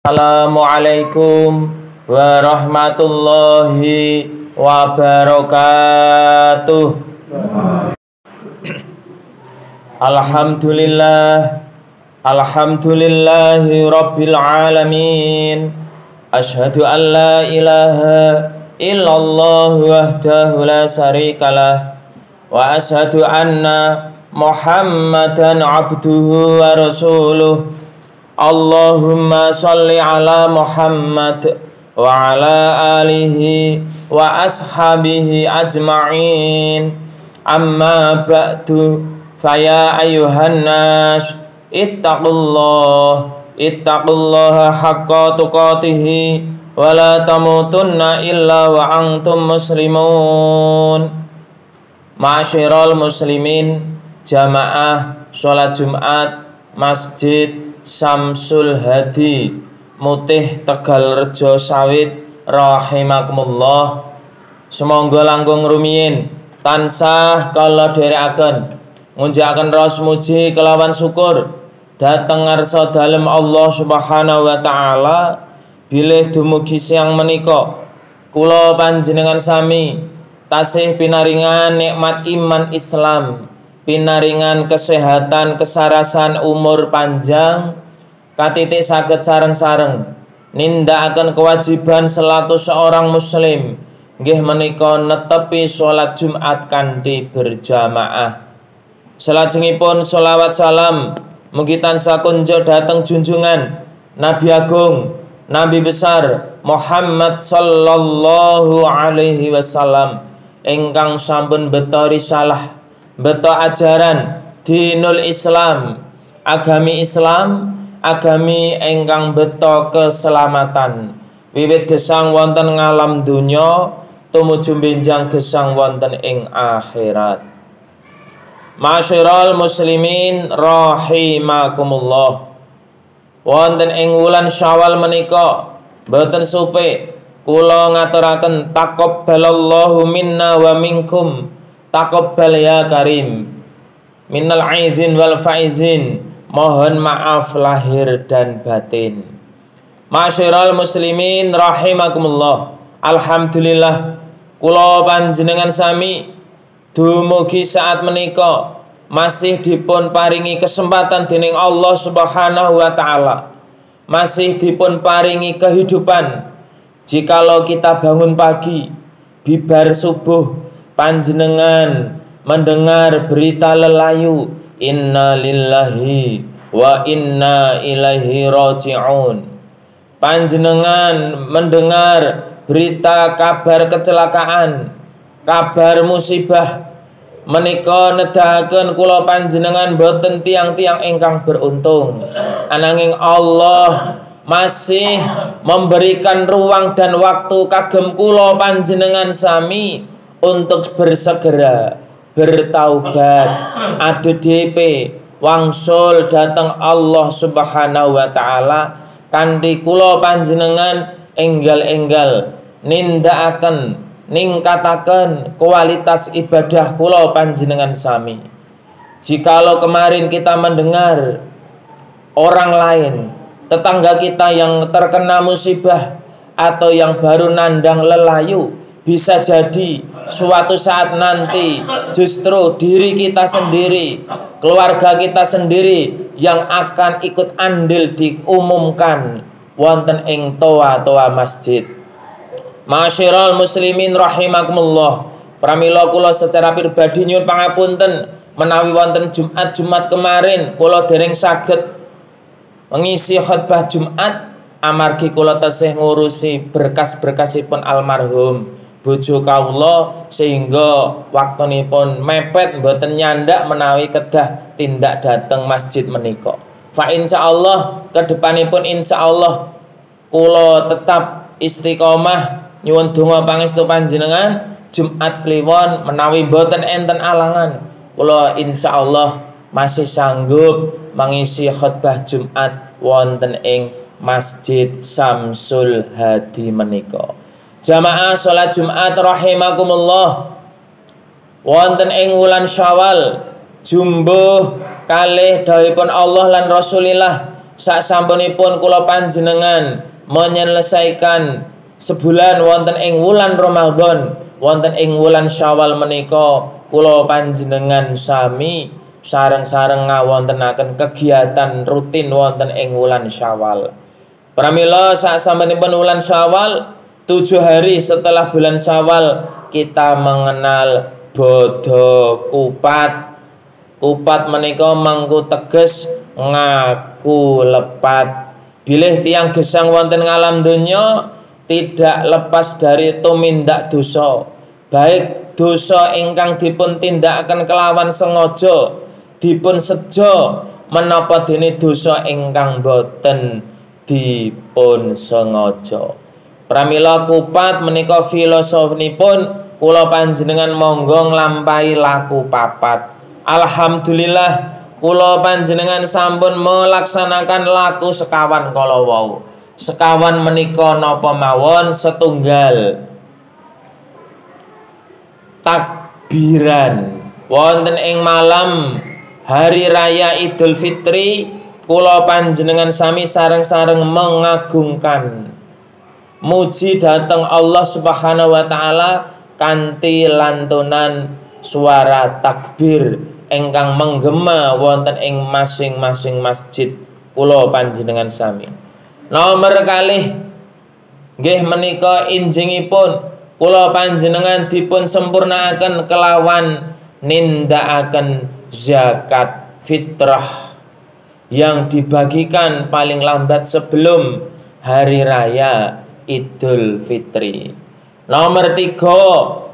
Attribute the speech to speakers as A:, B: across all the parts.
A: Assalamualaikum warahmatullahi wabarakatuh. Alhamdulillahi rabbil alamin. Asyhadu an la ilaha illallah wahdahu la syarikalah wa asyhadu anna Muhammadan abduhu wa rasuluh. Allahumma sholli ala Muhammad wa ala alihi wa ashabihi ajma'in. Amma ba'du, faya ayyuhan nas ittaqullaha haqqa tuqatih wa la tamutunna illa wa antum muslimun. Ma'asyiral muslimin, jamaah sholat Jumat Masjid Samsul Hadi Mutih Tegalrejo Sawit rahimakumullah. Semonggo langkung rumiyin tansah kala dherekaken ngunjakaken raos muji kelawan syukur dhateng ngarsa dalem Allah Subhanahu wa taala. Bilih dumugi siang menika kula panjenengan sami tasih pinaringan nikmat iman Islam, pinaringan kesehatan, kesarasan, umur panjang, katitik saged sareng-sareng nindakaken kewajiban selaku seorang muslim, nggih menika netepi salat Jumat kanthi berjamaah. Salajengipun sholawat salam mugi tansah kunjuk dhateng junjungan Nabi Agung, Nabi besar Muhammad sallallahu alaihi wasallam ingkang sampun beta risalah, beta ajaran dinul Islam, agami Islam, agami ingkang beta keselamatan wiwit gesang wonten ngalam dunya tumuju benjang gesang wonten ing akhirat. Ma'asyiral muslimin rahimakumullah. Wonten ing wulan Syawal menika boten supe kula ngaturaken taqabbalallahu minna wa minkum. Taqabbal ya karim minal aizin wal faizin. Mohon maaf lahir dan batin. Ma'asyiral muslimin rahimakumullah. Alhamdulillah kula panjenengan sami dumugi saat menika masih dipun paringi kesempatan dening Allah Subhanahu wa taala, masih dipun paringi kehidupan. Jikalau kita bangun pagi bibar subuh panjenengan mendengar berita lelayu inna lillahi wa inna ilaihi raji'un, panjenengan mendengar berita kabar kecelakaan, kabar musibah, menika nedahaken kula panjenengan boten tiang-tiang ingkang beruntung. Ananging Allah masih memberikan ruang dan waktu kagem kula panjenengan sami untuk bersegera bertaubat, adu DP, wangsul datang Allah Subhanahu wa taala kanthi kula panjenengan enggal-enggal nindakaken ningkataken kualitas ibadah kula panjenengan sami. Jikalau kemarin kita mendengar orang lain, tetangga kita yang terkena musibah atau yang baru nandang lelayu, bisa jadi suatu saat nanti justru diri kita sendiri, keluarga kita sendiri yang akan ikut andil diumumkan wonten ing toa-toa masjid. Ma'asyiral muslimin rahimakumullah. Pramila kula secara pribadi nyuwun pangapunten menawi wonten Jumat kemarin kula dereng saged mengisi khutbah Jumat amargi kula tasih ngurusi berkas-berkasipun almarhum bojo kawula sehingga waktunipun mepet mboten nyandak menawi kedah tindak dhateng masjid menika. Fa insyaallah kedepanipun insyaallah kula tetap istiqomah nyuwun donga pangestu panjenengan Jumat kliwon menawi boten enten alangan kula insyaallah masih sanggup mengisi khutbah Jumat wonten ing Masjid Samsul Hadi menika. Jamaah salat Jumat rahimakumullah wonten ing wulan Syawal jumbuh kalih dawuhipun Allah lan Rasulillah Sasampunipun kula panjenengan menyelesaikan sebulan wonten ing wulan Ramadan, wonten ing wulan Syawal menika kula panjenengan sami sareng-sareng ngawontenaken kegiatan rutin wonten ing wulan Syawal. Pramila sasampunipun wulan Syawal, 7 hari setelah bulan Syawal kita mengenal bodho kupat. Kupat menika mangku teges ngaku lepat. Bilih tiang gesang wonten ngalam donya tidak lepas dari tumindak dosa. Baik dosa ingkang dipun tindakaken kelawan sengaja, dipun sejo, menapa dene dosa ingkang boten dipun sengaja. Pramila kupat menika filosofinipun kula panjenengan monggo nglampahi laku papat. Alhamdulillah kula panjenengan sampun melaksanakan laku sekawan kala wau. Sekawan menika napa mawon? Setunggal takbiran wonten ing malam hari raya Idul Fitri. Kula panjenengan sami sareng-sareng mengagungkan muji dhateng Allah Subhanahu wa taala kanthi lantunan suara takbir ingkang menggema wonten ing masing-masing masjid kula panjenengan sami. Nomor kalih nggih menika injingipun kula panjenengan dipun sempurnaaken kelawan nindakaken zakat fitrah yang dibagikan paling lambat sebelum hari raya Idul Fitri. Nomor 3,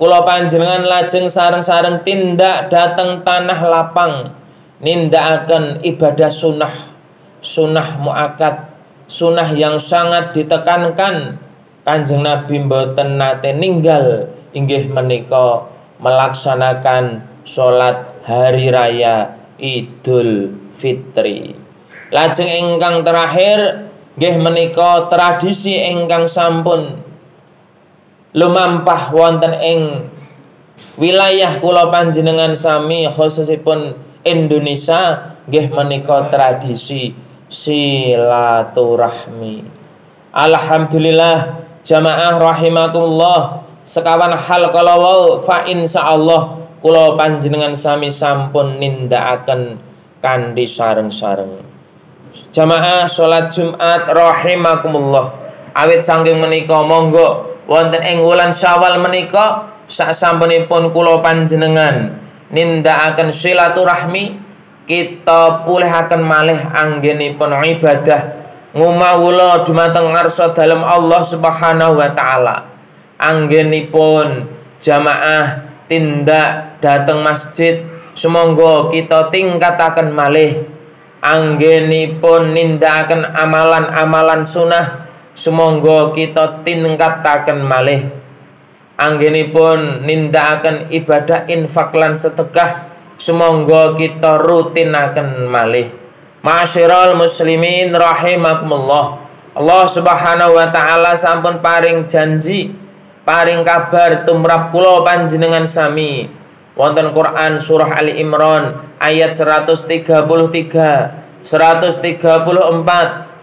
A: kula panjenengan lajeng sareng-sareng tindak dateng tanah lapang nindakaken ibadah sunnah muakkad, sunnah yang sangat ditekankan. Kanjeng Nabi mboten nate ninggal inggih menika melaksanakan salat hari raya Idul Fitri. Lajeng ingkang terakhir nggih menika tradisi ingkang sampun lumampah wonten ing wilayah kula panjenengan sami khususipun Indonesia nggih menika tradisi silaturahmi. Alhamdulillah jamaah rahimakumullah, sekawan hal kala wau fa insyaallah kula panjenengan sami sampun nindakaken kanthi sareng-sareng. Jamaah salat Jumat rahimakumullah, awit saking menika monggo wonten ing wulan Syawal menika sasampunipun kula panjenengan nindakaken silaturahmi, kita pulihaken malih anggenipun ibadah ngumawula dumateng ngarsa dalem Allah Subhanahu wa taala. Anggenipun jamaah tindak dhateng masjid, sumangga kita tingkataken malih. Anggenipun nindakaken amalan-amalan sunnah, sumangga kita tingkataken malih. Anggenipun nindakaken ibadah infak lan sedekah, sumangga kita rutinaken malih. Ma'asyiral muslimin rahimakumullah, Allah Subhanahu wa taala sampun paring janji, paring kabar tumrap kula panjenengan sami wonten Quran surah Ali Imran ayat 133 134.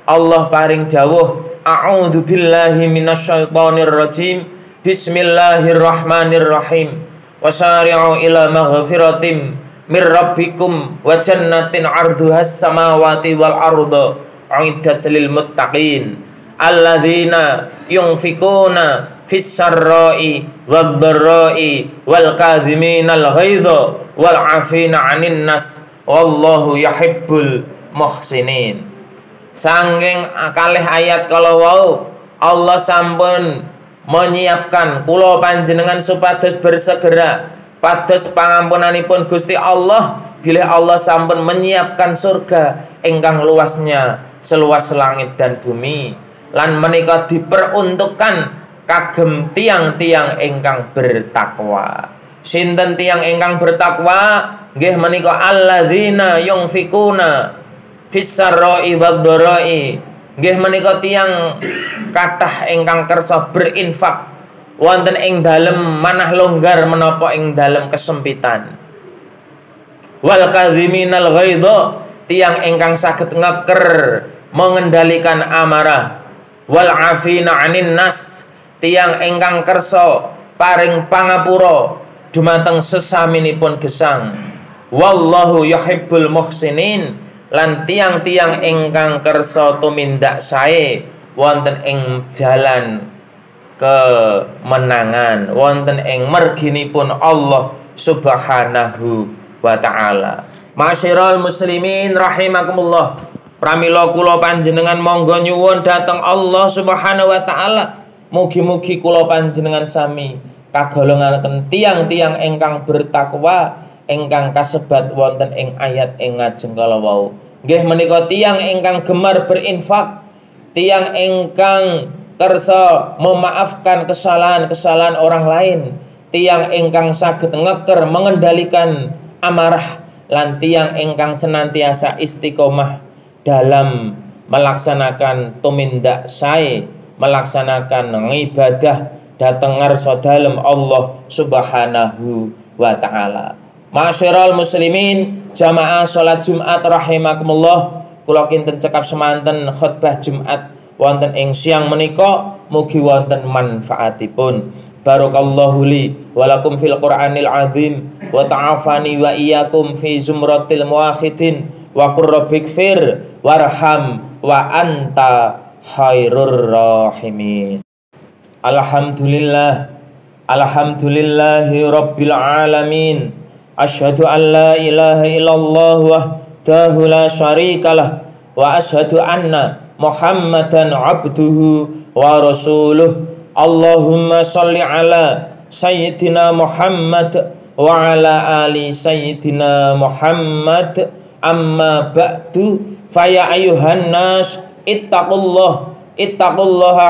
A: Allah paring dawuh, a'udzu billahi minasyaitonir rajim, bismillahirrahmanirrahim, wasari'u ila maghfiratin mir rabbikum wa jannatin 'arduhas samawati wal ardu uiddat lil muttaqin alladzina yunfikuna fis sarra'i wad dharra'i wal kadhiminal ghaidha wal 'afina 'anil nas wallahu yuhibbul muhsinin. Sanging kalih ayat kalau wau Allah sampun menyiapkan kula panjenengan supados bersegera pados pangampunanipun Gusti Allah bilih Allah sampun menyiapkan surga ingkang luasnya seluas langit dan bumi, lan menika diperuntukkan kagem tiang-tiang ingkang bertakwa. Sinten tiang ingkang bertakwa? Nggih menika alladzina yunfikuna fis sarra'i wad dharra'i. Nggih menika tiang kathah ingkang kersa berinfak wonten ing dalem manah longgar menapa ing dalem kesempitan. Wal kadhiminal ghaidha, tiang ingkang saged ngeker mengendalikan amarah, wal afina 'anin nas, tiyang ingkang kersa paring pangapura dumateng sesaminipun gesang. Wallahu yuhibbul muhsinin, lan tiang-tiang ingkang kersa tumindak sae wonten ing jalan kemenangan, wonten ing merginipun Allah Subhanahu wa ta'ala. Masyiral muslimin rahimakumullah, pramila kula panjenengan monggo nyuwun dhateng Allah Subhanahu wa ta'ala, mugi-mugi kula panjenengan sami kagolongaken tiang-tiang ingkang bertakwa ingkang kasebat wonten ing ayat ing ngajeng kala wau. Nggih menika tiang ingkang gemar berinfak, tiang ingkang kersa memaafkan kesalahan-kesalahan orang lain, tiang ingkang saged ngeker mengendalikan amarah, lan tiang ingkang senantiasa istiqomah dalam melaksanakan tumindak sae, melaksanakan ibadah dhateng ngarsa dalem Allah Subhanahu wa ta'ala. Masyiral muslimin jamaah salat Jumat rahimakumullah, kula kinten cekap semanten khutbah Jumat wonten ing siang menika, mugi wonten manfaatipun. Barakallahu li walakum fil Qur'anil azim wa ta'afani wa iyyakum fi zumratil muwahhidin wa qur rabbighfir warham wa anta khairur rahimin. Alhamdulillah, alhamdulillahi rabbil alamin, asyhadu an la ilaha illallah wahdahu la syarikalah, wa asyhadu anna Muhammadan abduhu wa rasuluh. Allahumma sholli ala sayyidina Muhammad wa ala ali sayyidina Muhammad. Amma ba'du, faya ayuhan nas ittaqullaha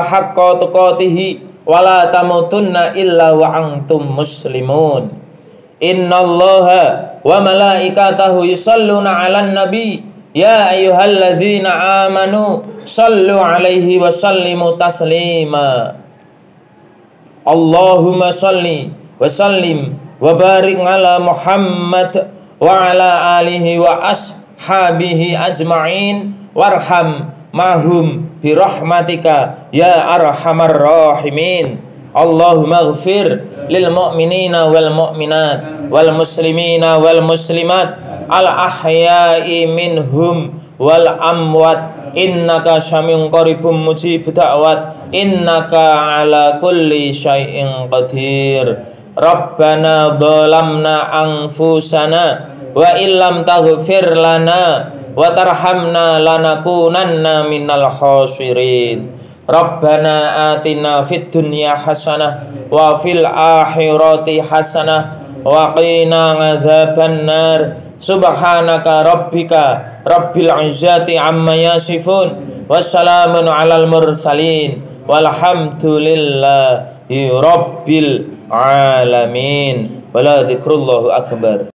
A: haqqa tuqatih wa la tamutunna illa wa antum muslimun. Innallaha wa malaikatahu yusalluna 'alan nabi ya ayyuhalladzina amanu sallu 'alaihi wa sallimu taslima. Allahumma salli wa sallim wa barik ala Muhammad wa ala alihi wa ashabihi ajma'in warham mahum birahmatika ya arhamar rahimin. Allahumma ighfir lil mu'minina wal mu'minat wal muslimina wal muslimat al ahya'i minhum wal amwat innaka syami'un qaribun mujibud da'wat innaka ala kulli syai'in qadir. Rabbana dhalamna anfusana wa illam taghfir lana wa tarhamna lanakunanna minal khasirin. Rabbana atina fid dunya hasanah wa fil akhirati hasanah wa qina adzaban nar. Subhanaka rabbika rabbil izzati amma yasifun wassalamun alal mursalin walhamdulillahi rabbil alamin. Wala dzikrullahu akbar.